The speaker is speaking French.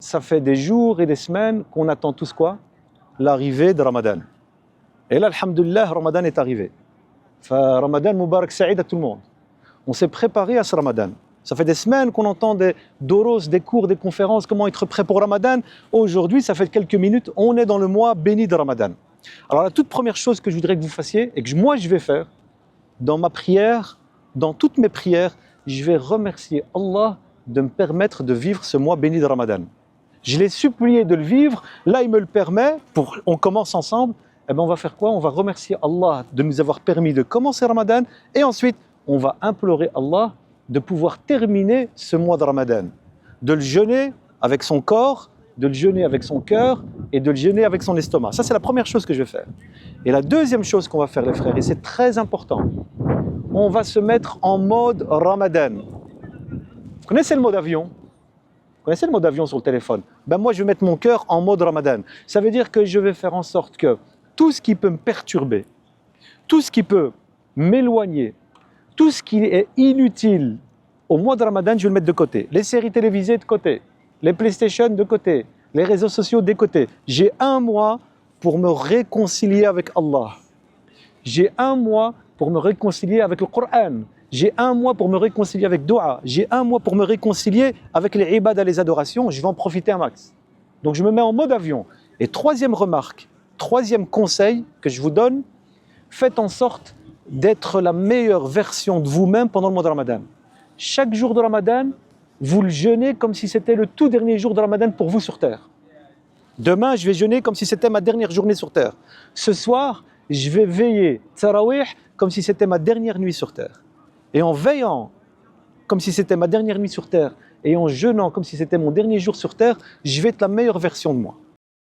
Ça fait des jours et des semaines qu'on attend tous quoi? L'arrivée de Ramadan. Et là, alhamdoulilah, Ramadan est arrivé. Ramadan Mubarak Saïd à tout le monde. On s'est préparé à ce Ramadan. Ça fait des semaines qu'on entend des doros, des cours, des conférences, comment être prêt pour Ramadan. Aujourd'hui, ça fait quelques minutes, on est dans le mois béni de Ramadan. Alors la toute première chose que je voudrais que vous fassiez, et que moi je vais faire, dans ma prière, dans toutes mes prières, je vais remercier Allah de me permettre de vivre ce mois béni de Ramadan. Je l'ai supplié de le vivre, là il me le permet, on commence ensemble, et bien on va faire quoi? On va remercier Allah de nous avoir permis de commencer Ramadan, et ensuite on va implorer Allah de pouvoir terminer ce mois de Ramadan, de le jeûner avec son corps, de le jeûner avec son cœur et de le jeûner avec son estomac. Ça c'est la première chose que je vais faire. Et la deuxième chose qu'on va faire les frères, et c'est très important, on va se mettre en mode Ramadan. Vous connaissez le mode avion? Vous connaissez le mode avion sur le téléphone? Ben moi, je vais mettre mon cœur en mode Ramadan. Ça veut dire que je vais faire en sorte que tout ce qui peut me perturber, tout ce qui peut m'éloigner, tout ce qui est inutile au mois de Ramadan, je vais le mettre de côté. Les séries télévisées de côté, les PlayStation de côté, les réseaux sociaux de côté. J'ai un mois pour me réconcilier avec Allah. J'ai un mois pour me réconcilier avec le Coran. J'ai un mois pour me réconcilier avec Dua. J'ai un mois pour me réconcilier avec les ibadah, les adorations. Je vais en profiter un max. Donc je me mets en mode avion. Et troisième remarque, troisième conseil que je vous donne, faites en sorte d'être la meilleure version de vous-même pendant le mois de Ramadan. Chaque jour de Ramadan, vous le jeûnez comme si c'était le tout dernier jour de Ramadan pour vous sur terre. Demain, je vais jeûner comme si c'était ma dernière journée sur terre. Ce soir, je vais veiller Tarawih comme si c'était ma dernière nuit sur terre. Et en veillant comme si c'était ma dernière nuit sur terre et en jeûnant comme si c'était mon dernier jour sur terre, je vais être la meilleure version de moi.